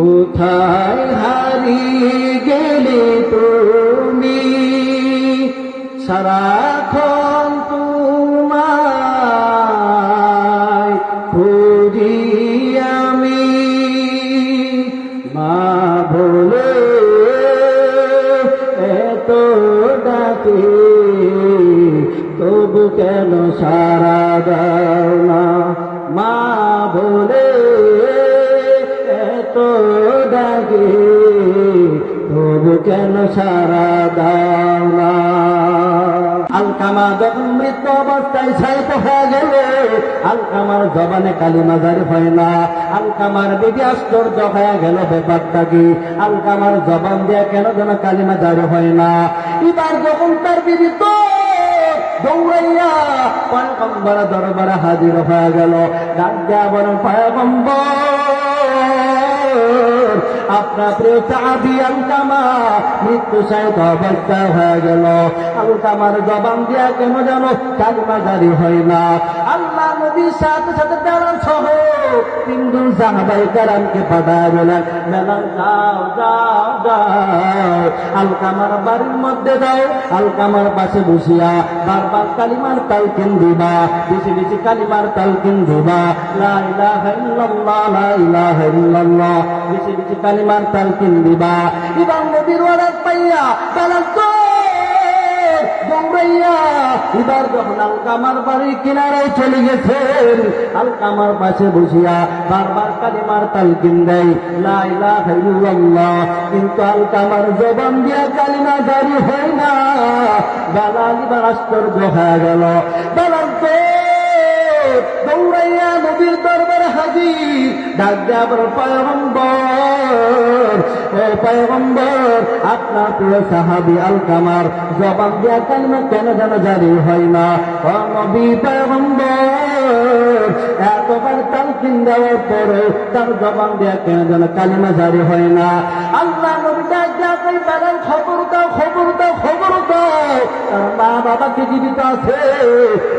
কোথায় হারিয়ে গেলে তুমি, সারাক্ষণ তোমায় খুঁজি আমি। মা বলে এত ডাকে, তবু কেন সারা দাও না। মা বলে এত ডাকে, তবু কেন সারা দাও না। আলকামা যখন মৃত্যু অবস্থায় শায়িত হয়ে গেল, আলকামার জবানে কালিমা জারি হয় না। আলকামার বিবি আশ্চর্য হয়ে গেল, ব্যাপারটা কি? আলকামার জবান দিয়ে কেন যেন কালিমা জারি হয় না। এবার যখন তার বিবি তো দৌড়াইয়া পয়গম্বর দরবারে হাজির হয়ে গেল, ডাক দেয়া বলেন, পয়গম্বর, আপনার প্রিয় সাহাবী আলকামা মৃত্যু শায়িত অবস্থা হয়ে গেল। আলকামার জবান দিয়া কেন যেন কালিমা জারি হয় না। আল্লাহ নবীর সাথে সাথে বেলাল সহ তিনজন সাহাবায়ে কেরামকে পাঠায় বলেন, বেলাল যাও যাও যাও, আলকামার বাড়ির মধ্যে যাও, আলকামার পাশে বসিয়া বারবার কালিমার তালকিন দিবা, বেশি বেশি কালিমার তালকিন দিবা, লা ইলাহা ইল্লাল্লাহ লা ইলাহা ইল্লাল্লাহ, বেশি বেশি কালিমার তালকিন দিবা। এবার নবীর অর্ডার পাইয়া বেলাল দৌড়াইয়া এবার যখন আলকামার বাড়ির কিনারায় চলে গেছেন, আলকামার পাশে বসিয়া বারবার কালিমার তালকিন দেয়, লা ইলাহা ইল্লাল্লাহ, কিন্তু আলকামার জবান দিয়া কালিমা জারি হয় না। বেলাল এবার আশ্চর্য হয়ে গেল। বেলাল তো দৌড়াইয়া নবীর দরবারে হাজির, ডাক দেয়া বলেন, পয়গম্বর, ও পয়গম্বর, আপনার প্রিয় সাহাবী আলকামার জবান দিয়া কালিমা কেন যেন জারি হয় না। ও নবী পয়গম্বর, এতবার তালকিন দেওয়ার পরে তার জবান দিয়া কেন যেন কালিমা জারি হয় না। আল্লাহ নবী ডাক দেয়া কই, বেলাল খবর দাও, খবর দাও, খবর দাও, তার মা বাবা কি জীবিত আছে?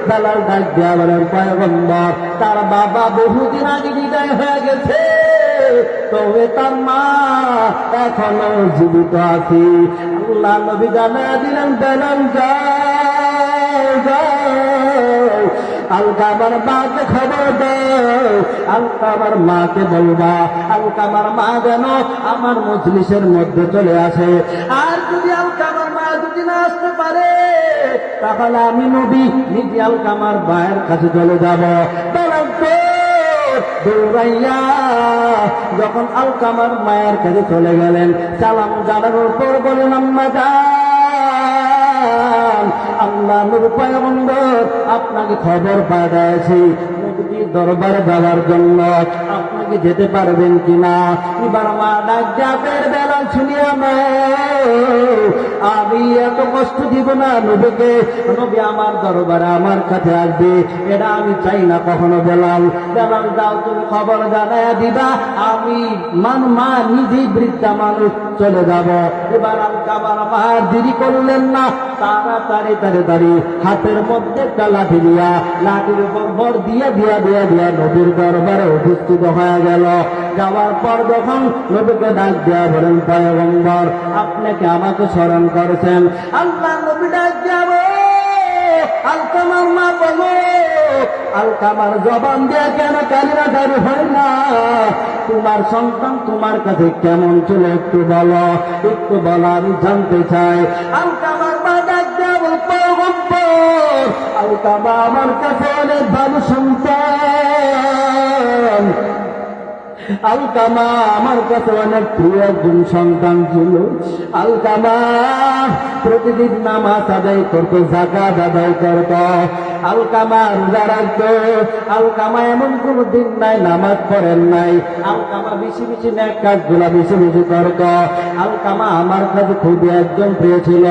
বেলাল ডাক দেয়া বলেন, পয়গম্বর, তার বাবা বহুদিন আগে বিদায় হয়ে গেছে, তবে তার মা এখনো জীবিত আছে। আল্লাহ নবী জানায়া দিলেন, বেলাল যাও যাও, আলকামার মাকে খবর দাও, আলকামার মাকে বলবা, আলকামার মা যেন আমার মজলিসের মধ্যে চলে আসে। আর যদি আলকামার মা যদি না আসতে পারে, তাহলে আমি নবী নিজে আলকামার মায়ের কাছে চলে যাব। দৌড়াইয়া যখন আলকামার মায়ের কাছে চলে গেলেন, সালাম জানানোর পর বলেন, আম্মা যান, আল্লাহ নূর পয়গম্বর আপনাকে খবর পাঠাইছি নবীর দরবারে যাওয়ার জন্য, আপনাকে যেতে পারবেন কিনা? এবার মা ডাক যাবের বেলাল শুনিয়া, আমি এত কষ্ট দিব না নবীকে, নবী আমার দরবারে আমার কাছে আসবে, এটা আমি চাই না কখনো। বেলাল যাও, তুমি খবর জানায়া দিবা, আমি মা নিজেই বৃদ্ধা মানুষ চলে যাব। এবার আলকামার মা দেরি করলেন না, তাড়াতাড়ি তাড়াতাড়ি হাতের মধ্যে একটা লাঠি দিয়া, লাঠির উপর ভর দিয়া দিয়া দিয়া দিয়া নবীর দরবারে উপস্থিত হয়ে গেল। যাওয়ার পর যখন নবীকে ডাক দেয়া বলেন, পয়গম্বর, আপনাকে আমাকে স্মরণ করেছেন। আল্লাহ নবী ডাক যাব, আলকামার মা বলো, আলকামার জবান দিয়ে কেন কালিমা জারি হয় না? তোমার সন্তান তোমার কাছে কেমন ছিল একটু বলো, একটু বলো, আমি জানতে চাই। আলকামার মা ডাক দেয়া বল, পয়গম্বর, আলকামা আমার কাছে অনেক ভালো সন্তান, আলকামা আমার কাছে অনেক প্রিয় একজন সন্তান ছিল। আলকামা প্রতিদিন নামাজ আদায় করতো, যাকাত আদায় করতো, আলকামা রোজা রাখতো। আলকামা এমন কোন দিন নাই নামাজ পড়েন নাই। আলকামা বেশি বেশি নেক কাজগুলা বেশি বেশি করতো। আলকামা আমার কাছে খুবই একজন প্রিয় ছিল।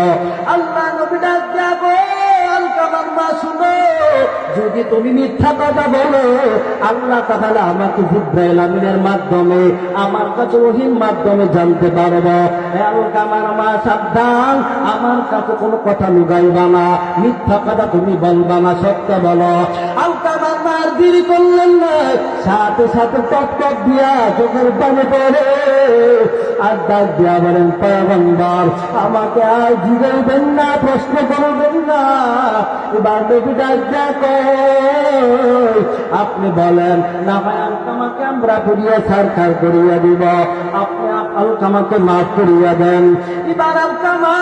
আল্লাহ নবী ডাক যাবো, আলকামার মা শুনো, যদি তুমি মিথ্যা কথা বলো, আল্লাহ তাআলা আমাকে জিবরাইল আমিনের মাধ্যমে আমার কাছে ওহীর মাধ্যমে জানতে পারবো। আলকামার মা সাবধান, আমার কাছে কোনো কথা লুকাইবা না, মিথ্যা কথা তুমি বলবা না, সত্য বলো। আলকামার মার দেরি করলেন না, সাথে সাথে টপ টপ দিয়া চোখের পানি পড়ে আর ডাক দিয়া বলেন, পয়গম্বর আমাকে আর জিগাইবেন না, প্রশ্ন করবেন না। এবার নবী ডাক দিয়া কয়, আপনি বলেন না ভাই, আলকামাকে আমরা পুড়িয়া ছারখার করিয়া দিব, আপনি আলকামাকে মাফ করিয়া দেন। এবার আলকামা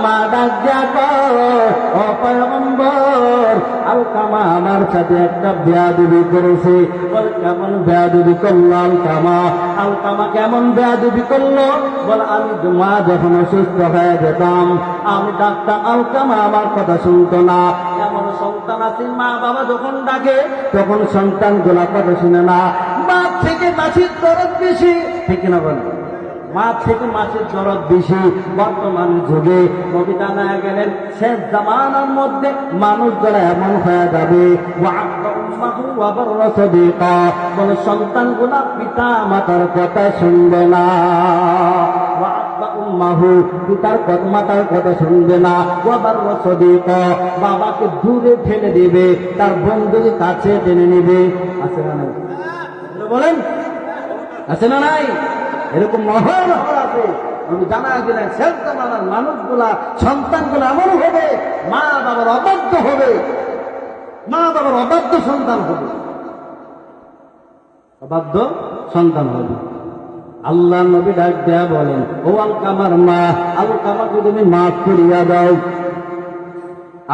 মা ডাক দিয়া কয়, ও পয়গম্বর, আলকামা আমার সাথে একটা বেয়াদবি করেছে। বল কেমন বেয়াদবি করলো আলকামা? আলকামা কেমন বেয়াদবি করলো? বল আমি মা যখন অসুস্থ হয়ে যেতাম, আমি ডাকতাম, আলকামা আমার কথা শুনতো না। এমন সন্তান আছে, মা বাবা যখন ডাকে তখন সন্তান গুলা কথা শুনে না। মা থেকে মাসির দরদ বেশি, ঠিক না বল? মা থেকে মাসের দরদ বেশি। বর্তমান যুগে নবী জানায়া গেলেন, শেষ জামানার মধ্যে মানুষগুলা এমন হয়ে যাবে, কোন সন্তান গুলা পিতা মাতার কথা শুনবে না, পিতার মাতার কথা শুনবে না, বাবাকে দূরে ঠেলে দিবে, তার বন্ধুর কাছে টেনে নিবে। আছে না নাই? বলেন আছে না নাই? এরকম মহল আছে। আমি জানা দিলেন, শেষ জামানার মানুষগুলা, সন্তানগুলো এমন হবে, মা বাবার অবাধ্য হবে, মা বাবার অবাধ্য সন্তান হবে, অবাধ্য সন্তান হবে। আল্লাহ নবী ডাক দেয়া বলেন, ও আলকামার মা, আলকামাকে তুমি মাফ করিয়া দাও।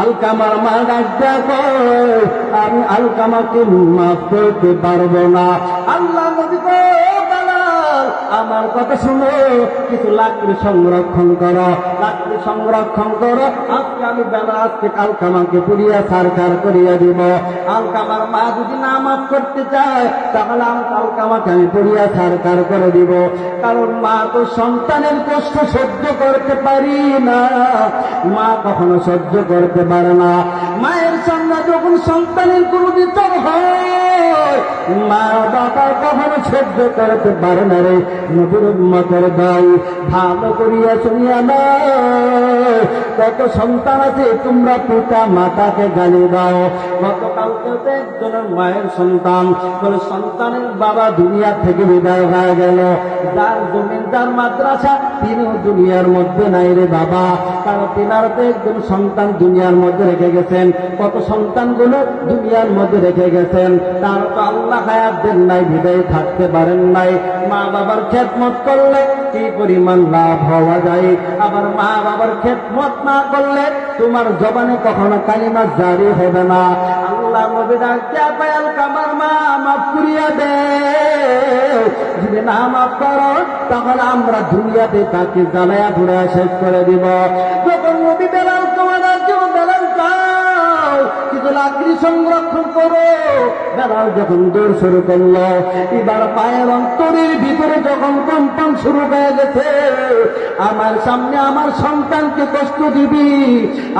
আলকামার মা ডাক দেয়া কয়, আমি আলকামাকে মাফ করতে পারবো না। আল্লাহ নবী কয়, আমার কথা শুনো, কিছু লাকড়ি সংরক্ষণ করো, লাকড়ি সংরক্ষণ করো, আজকে আমি বেলা, আজকে আলকামাকে পুড়িয়া ছারখার করিয়া দিব। আলকামার মা যদি না মাফ করতে চায়, তাহলে আলকামাকে আমি পুড়িয়া ছারখার করে দিব। কারণ মা তো সন্তানের কষ্ট সহ্য করতে পারি না, মা কখনো সহ্য করতে পারে না। মায়ের সামনে যখন সন্তানের কোনো বিচার হয়, মা বাবা কখনো সহ্য করতে পারে না। রে নবীর উম্মতের ভাই, ভালো করিয়া শুনিয়া না, কত সন্তান আছে তোমরা পিতা মাতাকে গালি দাও। গতকালকে একজনের মায়ের সন্তান বলে, সন্তানের বাবা দুনিয়া থেকে বিদায় হয়ে গেল, যার জমিন যার মাদ্রাসা, তিনিও দুনিয়ার মধ্যে নাই রে বাবা। কারণ তিনার তো একজন সন্তান দুনিয়ার মধ্যে রেখে গেছেন। কত সন্তানগুলো দুনিয়ার মধ্যে রেখে গেছেন, তার তো আল্লাহ হায়াত দেন নাই, বিদায় থাকতে পারেন নাই। মা বাবার খেদমত করলে কি পরিমাণ লাভ হওয়া যায়, আবার মা বাবার খেদমত না করলে তোমার জবানে কখনো কালিমা জারি হবে না। আল্লাহ নবী ডাক দিয়া কয়, আলকামার মা মাফ করিয়া দে, যদি না মাফ করো তাহলে আমরা দুনিয়াতে তাকে জ্বালায়া পুড়া শেষ করে দিব। যখন নবী বেলাল তোমার বেলাল চাও কিছু লাকড়ি সংরক্ষণ করো, বেলাল যখন দৌড় শুরু করলো, এবার পায়ের অন্তরের ভিতরে যখন কম্পন শুরু হয়ে গেছে, আমার সামনে আমার সন্তানকে কষ্ট দিবি,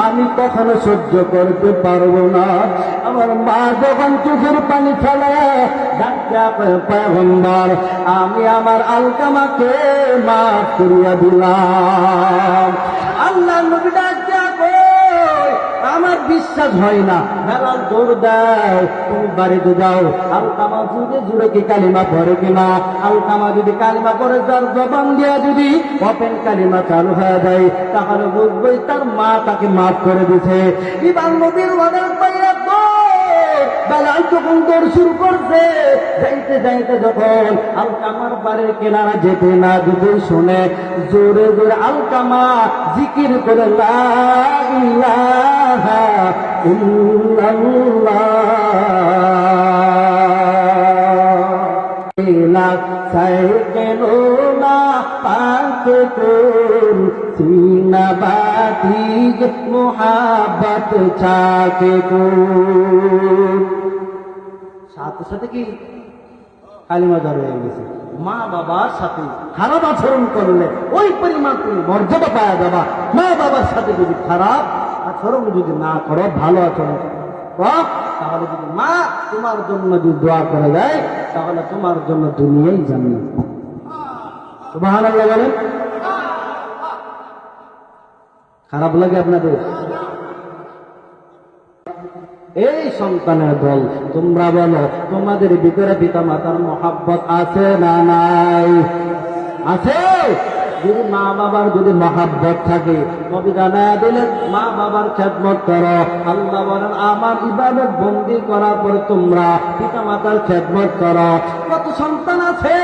আমি কখনো সহ্য করতে পারবো না। আমার মা যখন চোখের পানি ফেলে, পয়গম্বর আমি আমার আলকামাকে মাফ করিয়া দিলাম। আল্লাহ নবী ডাক দিয়া কয়, আমার বিশ্বাস হয় না। বেলাল দৌড় দাও, তুমি বাড়িতে যাও, আলকামা জুড়ে জুড়ে কি কালিমা পড়ে কিনা। আলকামা যদি কালিমা পড়ে, যার জবান দিয়া যদি ওপেন কালিমা চালু হয়ে যায়, তাহলে বুঝবই তার মা তাকে মাফ করে দিছে। এবার নবীর অর্ডার পাইয়া বেলাল যখন দৌড় শুরু করছে, যাইতে যাইতে যখন আলকামার বাড়ির কিনারা যেতে না যেতে শুনে, জোরে জোরে আলকামা জিকির করে লা ইলাহা ইল্লাল্লাহ সাইকেলোনা পাকে কোন सीना बातीग मोहब्बत छाके को সাথে সাথে কি কালিমা ধরে হয়ে গেছে। মা বাবার সাথে খারাপ আচরণ করলে ওই পরিমাণ তুমি মর্যাদা পাওয়া যাবা। মা বাবার সাথে যদি খারাপ আচরণ যদি না করো, ভালো আচরণ করো, তাহলে যদি মা তোমার জন্য যদি দোয়া করে দেয়, তাহলে তোমার জন্য দুনিয়াই জান্নাত। সুবহানাল্লাহ বলেন। খারাপ লাগে আপনাদের? এই সন্তানের দল, তোমরা বলো তোমাদের ভিতরে পিতা মাতার মহাব্বত আছে না নাই? আছে? যদি মা বাবার যদি মহাব্বত থাকে, নবী জানায়া দিলেন মা বাবার খেদমত করো। আল্লাহ বলেন আমার ইবাদত বন্দি করার পরে তোমরা পিতা মাতার খেদমত করো। কত সন্তান আছে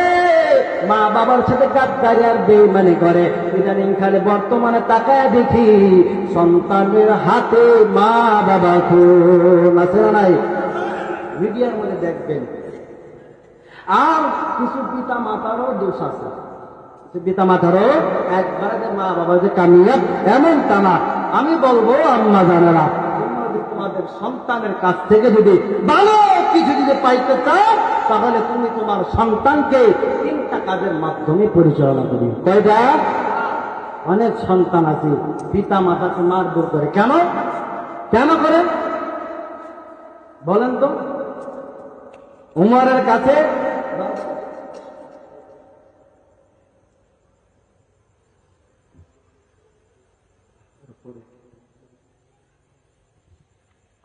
মা বাবার সাথে গাদ্দারি আর বেঈমানি করে। ইদানিং খালি বর্তমানে তাকায় দেখি সন্তানের হাতে মা বাবা খুন আছে না নাই? মিডিয়ার মধ্যে দেখবেন। আর কিছু পিতা মাতারও দোষ আছে, পিতা মাতারও একবারে যে মা বাবা যে কামিয়াব এমন তা না। আমি বলবো আম্মা জানেরা, তোমাদের সন্তানের কাছ থেকে যদি ভালো কিছু যদি পাইতে চাও, তাহলে তুমি তোমার সন্তানকে 3টা কাজের মাধ্যমে পরিচালনা করি। কয়টা? অনেক সন্তান আছে পিতা মাতাকে মারধর করে। কেন কেন করে বলেন তো? উমরের কাছে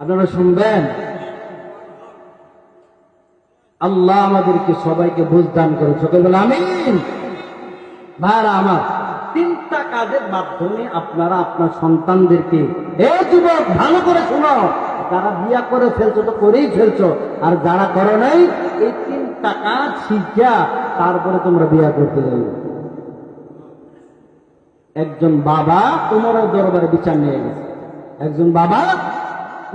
আপনারা শুনবেন। আল্লাহ আমাদেরকে সবাইকে বুঝদান করে, সকল বলে আমিন। ভাইরা আমার, 3টা কাজের মাধ্যমে আপনারা আপনার সন্তানদেরকে, এ যুবক ভালো করে শোনো, যারা বিয়া করে ফেলছো তো করেই ফেলছো, আর যারা করো নাই এই 3টা কাজ শিক্ষা তারপরে তোমরা বিয়া করতে যাবে। একজন বাবা উমরের দরবারে বিচার নিয়ে গেছে, একজন বাবা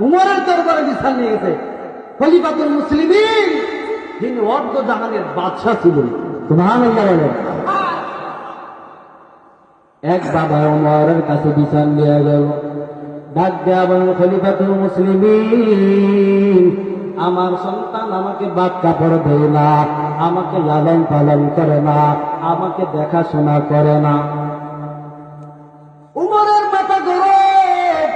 উমরের দরবারে বিচার নিয়ে গেছে। খলিফাতুল মুসলিমিন, যিনি অর্ধ জাহানের বাদশাহ ছিলেন, সুবহানাল্লাহ বলেন। এক বাবা উমরের কাছে বিচার নিয়ে গেল, ডাক দেয়া বলেন খলিফাতুল মুসলিমিন, আমার সন্তান আমাকে বাদ কাপড় দেয় না, আমাকে লালন পালন করে না, আমাকে দেখাশোনা করে না। উমরের মাথা গরম,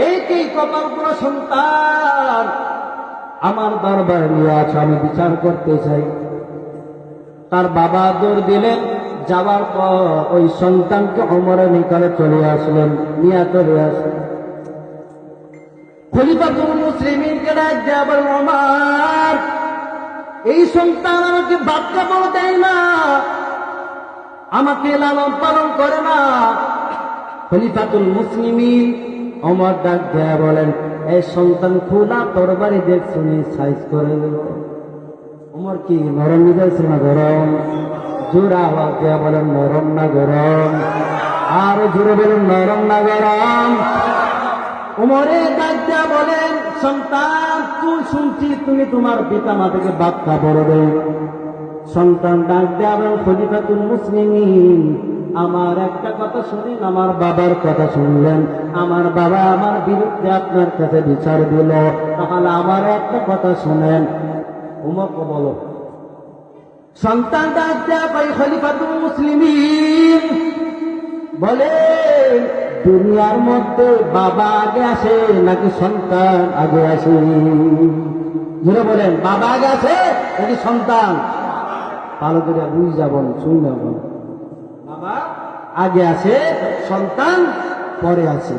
এই কি কপাল পুরো সন্তান আমার দরবারে নিয়ে আছে, আমি বিচার করতে চাই। তার বাবা দৌড় দিলেন, যাওয়ার পর ওই সন্তানকে ওমরের নিকটে চলে আসলেন, নিয়ে চলে আসলেন। খলিফাতুল মুসলিমিনকে ডাক দেয়া বলেন, ওমর, এই সন্তান আমাকে ভাত কাপড় দেয় না, আমাকে লালন পালন করে না। খলিফাতুল মুসলিমিন ওমর ডাক দেয়া বলেন, এই সন্তান খোলা তরবারি দেখছুনি সাইজ করে দিল। ওমর কি নরম নিয়েছে না গরম? জোরে আওয়াজ দেয়া বলেন নরম না গরম? আর জোরে বলেন নরম না গরম? ওমরে ডাক দেয়া বলেন, সন্তান তুই শুনছি তুমি তোমার পিতা মাতাকে বাদ কাপড় দেয়। সন্তান ডাক দেয়া বলেন, খলিফাতুল মুসলিমিন, আমার একটা কথা শুনেন, আমার বাবার কথা শুনলেন, আমার বাবা আমার বিরুদ্ধে আপনার কাছে বিচার দিল, তাহলে আমার একটা কথা শুনেন। উমরকে বলো। সন্তান ডাক দেয়া ভাই খলিফাতুল মুসলিমিন বলে, দুনিয়ার মধ্যে বাবা আগে আসে নাকি সন্তান আগে আসে? যেটা বলেন, বাবা আগে আসে নাকি সন্তান? ভালো করে বুঝ যাবেন, শুন যাবেন। বাবা আগে আসে, সন্তান পরে আসে।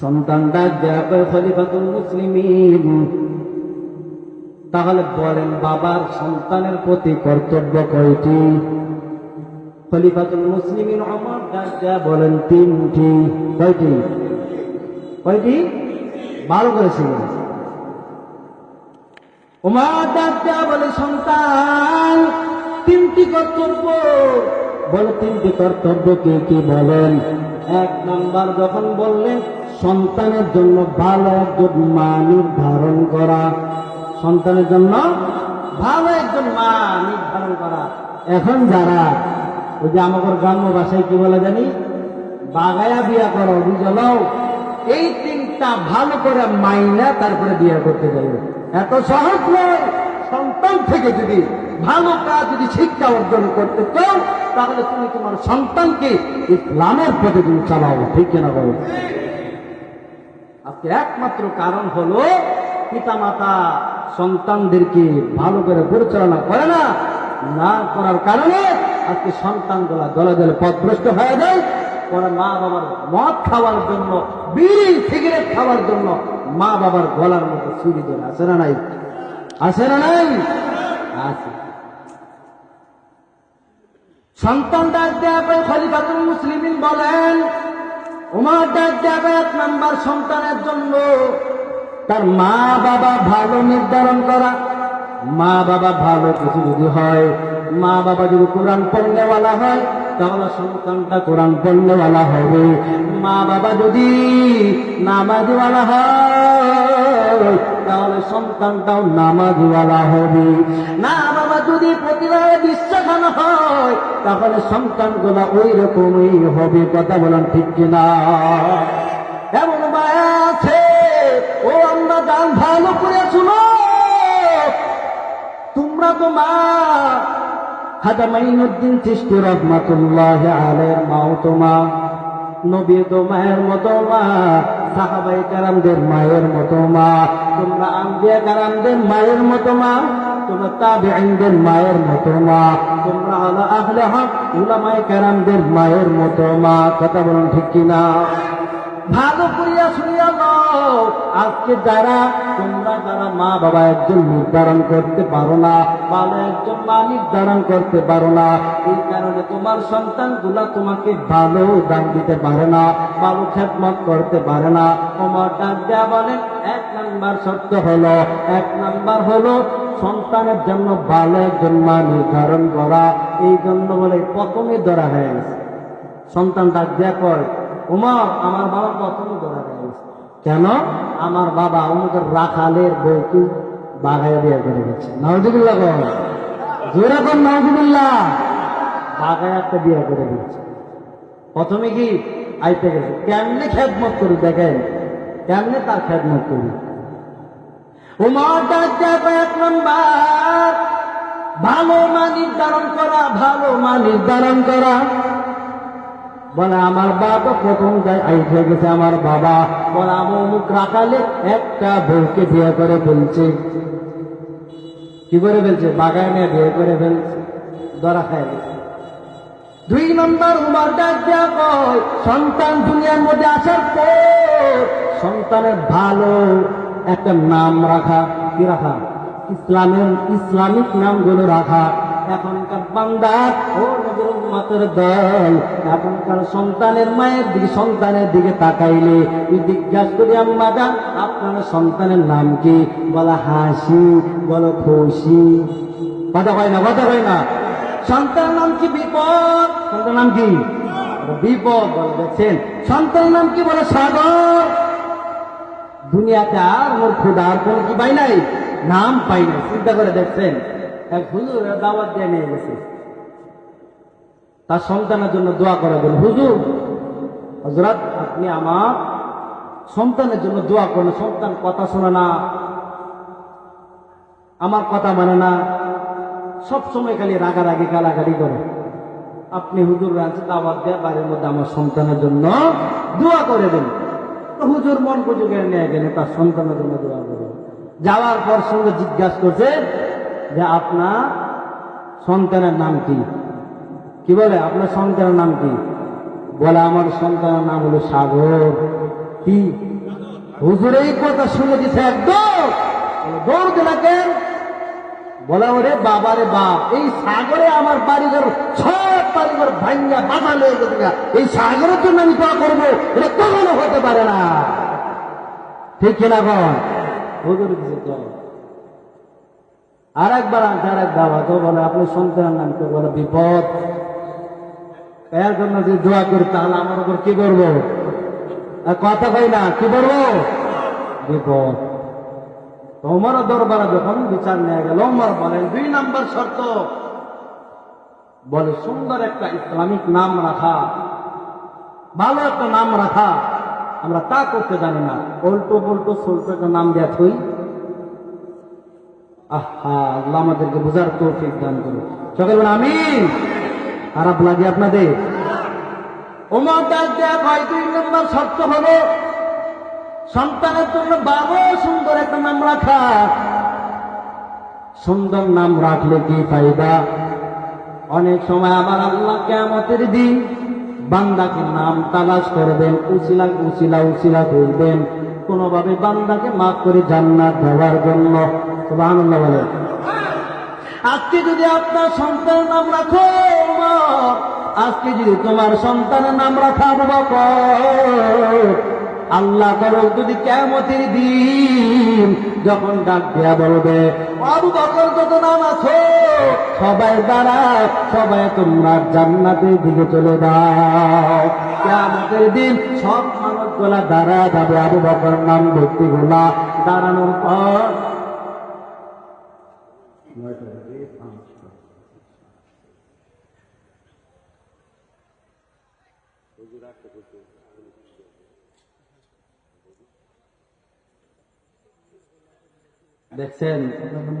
সন্তান ডাক দেয়া করে খলিফাতুল মুসলিমিন, তাহলে বলেন বাবার সন্তানের প্রতি কর্তব্য কয়টি? খলিফাতুল মুসলিমিন ওমর ডাক দেয়া বলেন 3টি। কয়টি? কয়টি? ভালো করেছিল। ওমর ডাক দেয়া বলে, সন্তান 3টি কর্তব্য। বলে 3টি কর্তব্য কি কি বলেন? 1 নাম্বার যখন বললেন সন্তানের জন্য ভালো একজন মা নির্ধারণ করা, সন্তানের জন্য ভালো একজন মা নির্ধারণ করা। এখন যারা ওই যে আমাদের গ্রাম্য ভাষায় কি বলে জানি, বাগায়া বিয়া করো, বুঝলাও, এই 3টা ভালো করে মাইনা তারপরে বিয়া করতে যাবে। এত সহজ নয়। সন্তান থেকে যদি ভালো কাজ যদি শিক্ষা অর্জন করতে চাও, তাহলে তুমি তোমার সন্তানকে ইসলামের পথে তুমি চালাও, ঠিক কিনা বলো? আজকে একমাত্র কারণ হলো পিতা মাতা সন্তানদেরকে ভালো করে পরিচালনা করে না, না করার কারণে আজকে সন্তানগুলা দলে দলে পথভ্রষ্ট হয়ে যায়। পরে মা বাবার মদ খাওয়ার জন্য, বিড়ি সিগারেট খাওয়ার জন্য মা বাবার গলার মধ্যে ছুরি ধরে, আছে না নাই? আছে না নাই? আছে। সন্তান ডাক দেবে, খলিফাতুল মুসলিমিন বলেন, ওমর ডাক দেবে 1 নাম্বার সন্তানের জন্য তার মা বাবা ভালো নির্ধারণ করা। মা বাবা ভালো কিছু যদি হয়, মা বাবা যদি কোরআন পড়নেওয়ালা হয়, তাহলে সন্তানটা কোরআন পড়নেওয়ালা হবে। মা বাবা যদি নামাজওয়ালা হয়, তাহলে সন্তানটাও নামাজওয়ালা হবে। না বাবা যদি প্রতিভাবে বিশ্বাসানো হয়, তাহলে সন্তানগুলা ওই রকমই হবে। কথা বলেন ঠিক কিনা? এমন মায়া আছে, ও আমরা গান ভালো করে শুনো, তোমরা তো মা হাজা মাইনুদ্দিন চিশতি রহমাতুল্লাহি আলাইহির মাও তো মা, নবী তো মায়ের মতো মা, সাহাবায়ে কেরামদের মায়ের মতো মা, তোমরা আম্বিয়া কেরামদের মায়ের মতো মা, তোমরা তাবিঈনদের মায়ের মতো মা, তোমরা আহলে হক উলামায়ে কেরামদের মায়ের মতো মা। কথা বলুন ঠিক কিনা? ভালো করিয়া শুনিয়া নাও, আজকে তোমরা যারা মা বাবা একজন নির্ধারণ করতে পারো না, ভালো একজন মা নির্ধারণ করতে পারো না, এই কারণে তোমার সন্তানগুলা তোমাকে ভালো দান দিতে পারে না, ভালো খেদমত করতে পারে না। তোমার ডাক দেয়া বলেন 1 নাম্বার শর্ত হলো, 1 নাম্বার হলো সন্তানের জন্য ভালো একজন মা নির্ধারণ করা। এই জন্য বলে প্রথমে ধরা হয়ে গেছে। সন্তান ডাক দেয়া কয়, ওমর আমার বাবা প্রথমে ধরা হয়ে গেছে। কেন? আমার বাবা আমাদের রাখালের বউকে বাগাইয়া বিয়ে করে গেছে। নাউজুবিল্লাহ কর, জোরে কর নাউজুবিল্লাহ। বাগায় একটা বিয়ে করে দিচ্ছে। প্রথমে কি আইতে গেছে, কেমনে খেদমত করি দেখেন, কেমনে তার খেদমত করি। ওমর ডাক দেয়া 1 নাম্বার ভালো মা নির্ধারণ করা, ভালো মা নির্ধারণ করা। বলে আমার বাবা প্রথম যায় আইতে গেছে, আমার বাবা বলে অমুক রাখালে একটা বউকে বিয়ে করে ফেলছে। কি করে ফেলছে? বাগায় নিয়ে বিয়ে করে ফেলছে, ধরা খায় গেছে। 2 নম্বর উমর ডাক দেয়া কয়, সন্তান দুনিয়ার মধ্যে আসার পর সন্তানের ভালো একটা নাম রাখা। কি রাখা? ইসলামিক নামগুলো রাখা। এখনকার বান্দা ও নবীর উম্মতের দল, এখনকার সন্তানের মায়ের দিকে, সন্তানের দিকে তাকাইলে জিজ্ঞাসা করি, আম্মা জান আপনার সন্তানের নাম কি? বলা হাসি, বলো খুশি। কথা হয় না, কথা হয় না। সন্তানের নাম কি? বিপদ। সন্তানের নাম কি? বিপদ। বলে দেখছেন, সন্তানের নাম কি? বলে সাগর। দুনিয়াতে আর মোর খোদার কোন কি পাই নাই, নাম পাই নাই। চিন্তা করে দেখছেন, এক হুজুরের দাওয়াত দিয়ে নিয়ে গেছে, তার সন্তানের জন্য দোয়া করে বলে, হুজুর হযরত আপনি আমার সন্তানের জন্য দোয়া করেন। সন্তান কথা শোনে না, আমার কথা মানে না, সব সময় খালি রাগারাগি গালাগালি করে। আপনি হুজুর আছে দাওয়াত দেয়া বাড়ির মধ্যে আমার সন্তানের জন্য দোয়া করে দেন। তো হুজুর মন পুজোকে নিয়ে গেলে তার সন্তানের জন্য দোয়া করে। যাওয়ার পর সঙ্গে জিজ্ঞাসা করছে যে আপনার সন্তানের নাম কি? কি বলে আপনার সন্তানের নাম কি? বলে আমার সন্তানের নাম হলো সাগর। কি হুজুর এই কথা শুনে দিছে একদম দৌড় দিলা কেন? বলে ওরে বাবারে বাপ, এই সাগরে আমার বাড়িঘর সব বাড়িঘর ভাঙ্গা বাধা লেগে গেছে, এই সাগরের জন্য আমি দোয়া করবো? এটা কখনো হতে পারে না। ঠিক কিনা কন? হুজুর দিছে। আর একবার আনছে, আর এক দাওয়াত, বলে আপনি সন্তানের নাম তো? বলে বিপদ। এর জন্য যদি দোয়া করি তাহলে আমার উপর কি করবো? কথা কই না, কি করবো? বিপদ। তোমার দরবারে যখন বিচার নিয়ে গেল, ওমর বলেন 2 নম্বর শর্ত, বলে সুন্দর একটা ইসলামিক নাম রাখা, ভালো একটা নাম রাখা। আমরা তা করতে জানি না, উল্টো পুল্টো ছোট একটা নাম দেয়া থই। আহা, আল্লাহ আমাদেরকে বুঝার তৌফিক দান করুন। সকলে বলেন আমিন। খারাপ লাগে আপনাদের? ওমর ডাক দেয়া কয় 2 নম্বর শর্ত হলো সন্তানের জন্য ভালো সুন্দর একটা নাম রাখা। সুন্দর নাম রাখলে কি ফায়দা? অনেক সময় আবার আল্লাহ কিয়ামতের দিন বান্দাকে নাম তালাশ করবেন, উসিলা উসিলা উসিলা করবেন, কোনোভাবে বান্দাকে মাফ করে জান্নাত দেওয়ার জন্য। সুবহানাল্লাহ বলেন। আজকে যদি আপনার সন্তানের নাম রাখো ওমর, আজকে যদি তোমার সন্তানের নাম রাখা আবু বকর, আল্লাহ করো যদি কিয়ামতের দিন যখন ডাক দেয়া বলবে আবু বকর যত নাম আছো সবাই দাঁড়াও, সবাই তোমরা জান্নাতের দিকে চলে যাও। কিয়ামতের দিন সব মানুষগুলা দাঁড়া যাবে, আবু বকর নাম ব্যক্তিগুলা দাঁড়ানোর পর দেখছেন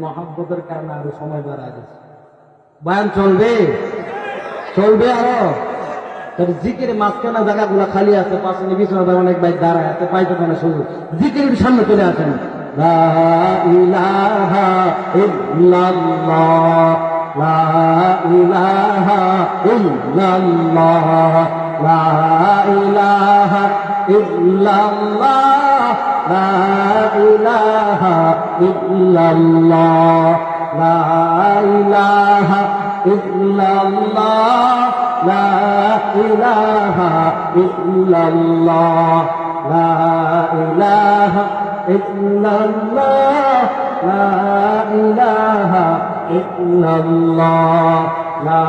মহাব্বতের কারণে আরো সময় বাড়ায় গেছে। বয়ান চলবে চলবে আরো। জিকিরের মাঝখানা জায়গাগুলো খালি আছে, পাশে বিছানা অনেক ভাই দাঁড়ায় আছে, পাইতে পারে শুধু জিকিরের সামনে চলে আসেন। লা ইলাহা ইল্লাল্লাহ, লা ইলাহা ইল্লাল্লাহ, লা ইলাহা ইল্লাল্লাহ, লা ইলাহা ইল্লাল্লাহ, লা ইলাহা ইল্লাল্লাহ, লা ইলাহা ইল্লাল্লাহ, লা ইলাহা ইল্লাল্লাহ, লা ইলাহা ইল্লাল্লাহ, লা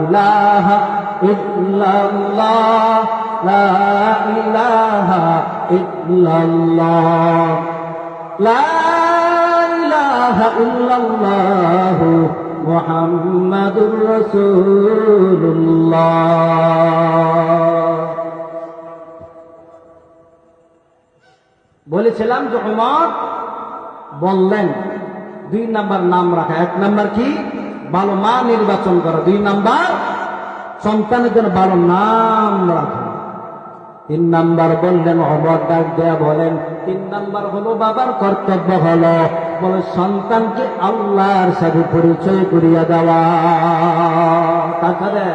ইলাহা ইল্লাল্লাহ, লা ইলাহা ইল্লাল্লাহ, লা ইলাহা ইল্লাল্লাহ মুহাম্মাদুর রাসূলুল্লাহ। বলেছিলাম যে ওমর বললেন 2 নাম্বার নাম রাখা। 1 নাম্বার কি? ভালো মা নির্বাচন করা। 2 নাম্বার সন্তানের জন্য ভালো নাম রাখা। 3 নাম্বার বললেন ওমর ডাক দেয়া বলেন 3 নাম্বার হলো বাবার কর্তব্য হলো বলে সন্তানকে আল্লাহর সাথে পরিচয় করিয়ে দেওয়া। তাছাড়া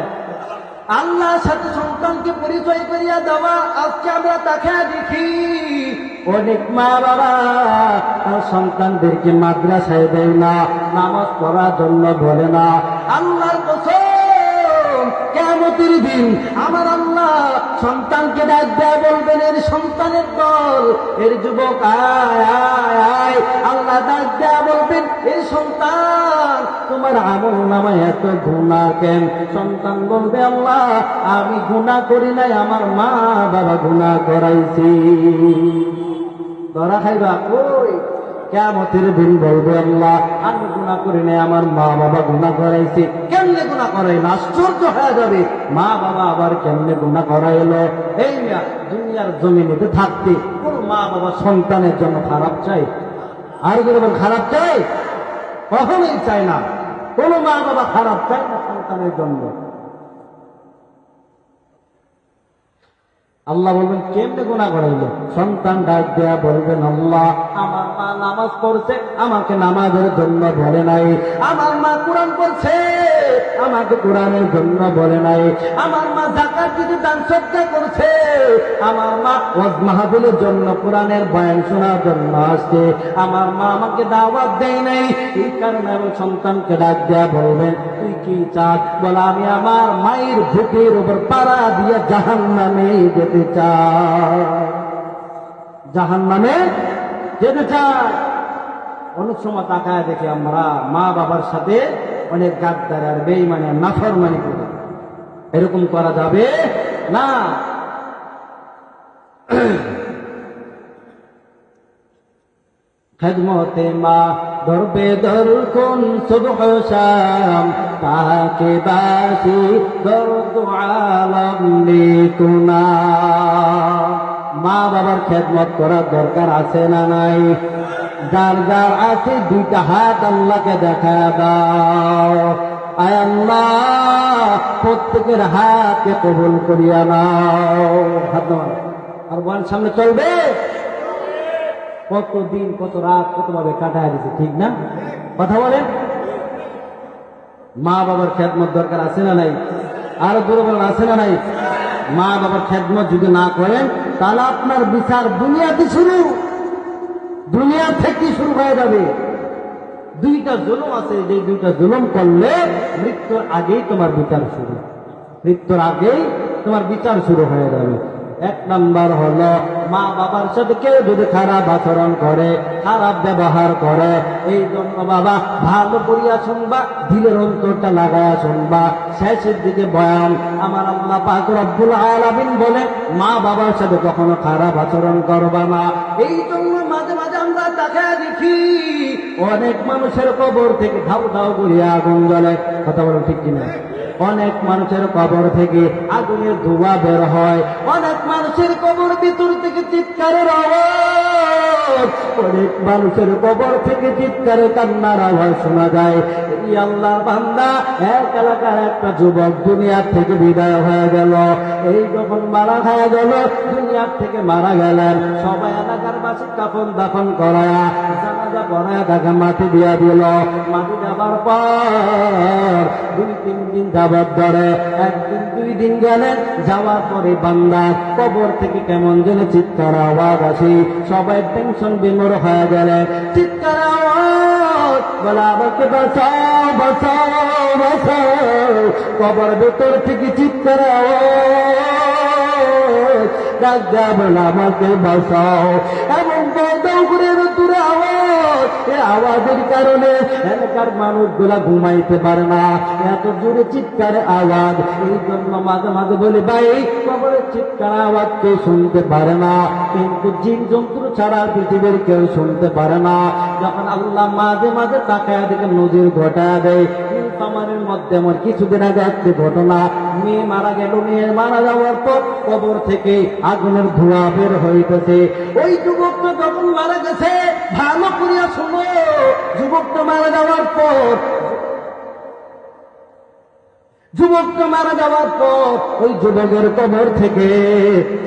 আল্লাহর সাথে সন্তানকে পরিচয় করিয়ে দেওয়া। আজকে আমরা তাকে দেখি অনেক মা বাবা তার সন্তানদেরকে মাদ্রাসায় দেয় না, নামাজ পড়ার জন্য বলে না। আল্লাহর কসম কিয়ামতের দিন আমার আল্লাহ সন্তানকে ডাক দেয়া বলবেন এর সন্তানের দল, এর যুবক আয় আয় আয়। আল্লাহ ডাক দেয়া বলবেন এই সন্তান তোমার আমল নামায় এত গুনাহ কেন? সন্তান বলবে আল্লাহ আমি গুনাহ করি নাই, আমার মা বাবা গুনাহ করাইছি। ধরা খাইবা কই? কিয়ামতের দিন বলবে আল্লাহ আমি গুনাহ করি নাই, আমার মা বাবা গুনাহ করাইছে। কেমনে গুনাহ করাইল? আশ্চর্য হয়ে যাবে, মা বাবা আবার কেমনে গুনাহ করাইলো? এই না দুনিয়ার জমিনে থাকতে কোন মা বাবা সন্তানের জন্য খারাপ চাই? আর যেরকম খারাপ চাই? কখনোই চায় না। কোন মা বাবা খারাপ চায় না সন্তানের জন্য। আল্লাহ বলবেন কেমনে গুনাহ করাইলো? সন্তান ডাক দেয়া বলবেন আল্লাহ আমার মা নামাজ পড়ছে, আমাকে নামাজের জন্য বলে নাই। আমার মা কোরআন পড়ছে, আমাকে কোরআনের জন্য বলে নাই। আমার মা যাকাত দিতে দান সদকা করছে, আমার মা ওয়াজ মাহফিলের জন্য কোরআনের বয়ান শোনার জন্য আসছে, আমার মা আমাকে দাওয়াত দেয় নাই। এই কারণে আমি সন্তানকে ডাক দেয়া বলবেন তুই কি চাস? বলে আমি আমার মায়ের বুকের উপর পাড়া দিয়ে জাহান্নামে যেতে চাই, জাহান্নামে যেতে চাই। অনেক সময় তাকায় দেখি আমরা মা বাবার সাথে অনেক গাদ্দার আর বেঈমানি আর নাফরমানি করে। এরকম করা যাবে না। খেদমতে মা ধরবে দরকুন সুবহ শাম, তাকে বাসি দরদ আলম নিকুনা। মা বাবার খেদমত করার দরকার আছে না নাই? যার যার আছে 2টা হাত আল্লাহকে দেখা দাও। আয় আল্লাহ প্রত্যেকের হাতকে কবুল করিয়া নাও। হাত নাও। আর বল সামনে চলবে। কত দিন কত রাত কতভাবে কাটায় দিছে, ঠিক না? কথা বলেন। মা বাবার খেদমত দরকার আছে না নাই? আর দূরে বলেন আছে না নাই? মা বাবার খেদমত যদি না করেন তাহলে আপনার বিচার দুনিয়াতে শুরু, দুনিয়া থেকে শুরু হয়ে যাবে। দুইটা জুলুম আছে, যে দুইটা জুলুম করলে মৃত্যুর আগেই তোমার বিচার শুরু, মৃত্যুর আগেই তোমার বিচার শুরু হয়ে যাবে। এক নাম্বার হলো মা বাবার সাথে কেউ যদি খারাপ আচরণ করে, খারাপ ব্যবহার করে, এই জন্য বাবা ভালো করিয়া শুনবা, দিলের অন্তরটা লাগায়া শুনবা। শেষের দিকে বয়ান আমার আল্লাহ পাক রব্বুল আলামিন বলে মা বাবার সাথে কখনো খারাপ আচরণ করবা না। এই জন্য মাঝে মাঝে আমরা তাকায় দেখি অনেক মানুষের কবর থেকে ধাউ ধাউ করিয়া আগুন জ্বলে। কথা বলো ঠিক কিনা? অনেক মানুষের কবর থেকে আগুনের ধোঁয়া বের হয়, অনেক মানুষের কবর ভিতর থেকে চিৎকারের আওয়াজ, অনেক মানুষের কবর থেকে চিৎকারে কান্নার আওয়াজ শোনা যায়। এই আল্লাহর বান্দা, এক এলাকার একটা যুবক দুনিয়ার থেকে বিদায় হয়ে গেল। এই যখন মারা হয়ে গেল, দুনিয়ার থেকে মারা গেলেন, সবাই এলাকার বাসী কাফন দাফন করায়া জানাজা পড়ায়া তাকে মাটি দিয়া দিল। মাটি দেওয়ার পর 2-3 দিন যাবার ধরে, একদিন 2 দিন গেলেন, যাওয়ার পরে বান্দার কবর থেকে কেমন যেন চিৎকার আওয়াজ আসে। সবাই টেনশন বিমূঢ় হয়ে গেলেন, চিৎকার আওয়াজ, বলে আমাকে বাঁচাও বাঁচাও বাঁচাও। কবর ভেতর থেকে চিৎকার আওয়াজ, ডাক দেয়া বলে আমাকে বাঁচাও। এবং বলদাও করে দূরে আওয়াজ, এই আওয়াজের কারণে এলাকার মানুষগুলা ঘুমাইতে পারে না, এত জোরে চিৎকারের আওয়াজ। এই জন্য মাঝে মাঝে বলি ভাই, কবরের চিৎকার আওয়াজ কেউ শুনতে পারে না, কিন্তু জিন জন্তু ছাড়া পৃথিবীর কেউ শুনতে পারে না। যখন আল্লাহ মাঝে মাঝে তাকায় দিকে নজির ঘটায় দেয়। আমার মধ্যে আমার কিছুদিন আগে একটি ঘটনা, মেয়ে মারা গেল, মেয়ে মারা যাওয়ার পর কবর থেকে আগুনের ধোঁয়া বের হইতেছে। ওই যুবকটা যখন মারা গেছে, ভালো করিয়া শোনো, যুবকটা মারা যাওয়ার পর ওই যুবকের কবর থেকে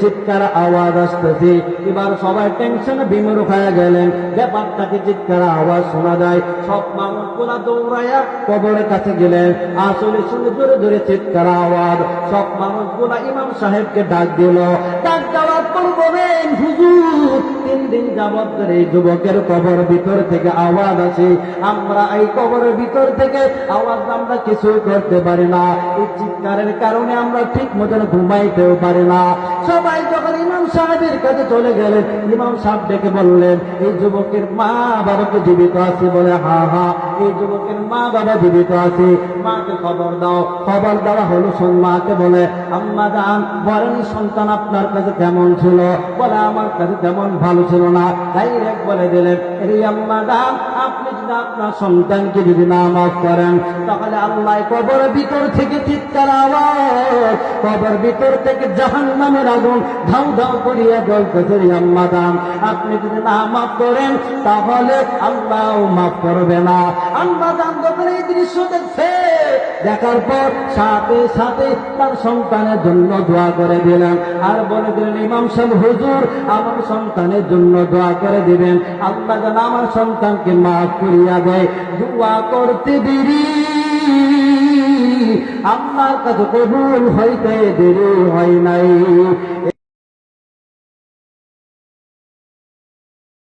চিৎকার আওয়াজ আসতেছে। এবার সবাই টেনশনে বিমূঢ় হয়ে গেলেন, ব্যাপারটাকে চিৎকার আওয়াজ শোনা যায়। সব মানুষগুলা দৌড়াইয়া কবরের কাছে গেলেন, আসলে শুনে জোরে জোরে চিৎকার আওয়াজ। সব মানুষগুলা ইমাম সাহেবকে ডাক দিল, ডাক দেওয়ার পর বলেন, হুজুর 3 দিন যাবত ধরে এই যুবকের কবর ভিতর থেকে আওয়াজ আসে, আমরা এই কবরের ভিতর থেকে আওয়াজ আমরা কিছুই করতে পারি না, এই চিৎকারের কারণে আমরা ঠিক মতন ঘুমাইতেও পারি না। সবাই যখন ইমাম সাহেবের কাছে চলে গেলেন, ইমাম সাহেব ডেকে বললেন, এই যুবকের মা বাবাকে জীবিত আছে? বলে হা হা, এই যুবকের মা বাবা জীবিত আছে। মাকে খবর দাও। খবর দেওয়া হলো, শোন, মাকে বলে, আম্মা জান বলেন সন্তান আপনার কাছে কেমন ছিল? বলে আমার কাছে তেমন ভালো ছিল না। ডাইরেক্ট বলে দিলেন, রে আম্মা জান, আপনি যদি আপনার সন্তানকে যদি না মাফ করেন, তাহলে আল্লাহ কবরের ভিতর থেকে চিৎকার আওয়াজ, কবর ভিতর থেকে জাহান্নামের আগুন ধাউ ধাউ করিয়া জ্বলতেছে। রে আম্মা জান, আপনি যদি না মাফ করেন তাহলে আল্লাহ মাফ করবে না। আম্মা জান যখন এই দৃশ্য দেখছে, দেখার পর সাথে সাথে তার সন্তানের জন্য দোয়া করে দিলেন, আর বলে দিলেন, ইমাম সাহেব হুজুর আমার সন্তানের জন্য দোয়া করে দিবেন, আল্লাহ যেন আমার সন্তানকে মাফ করিয়া দেয়। দোয়া করতে দেরি আল্লাহর কাছে কবুল হইতে দেরি হয় নাই।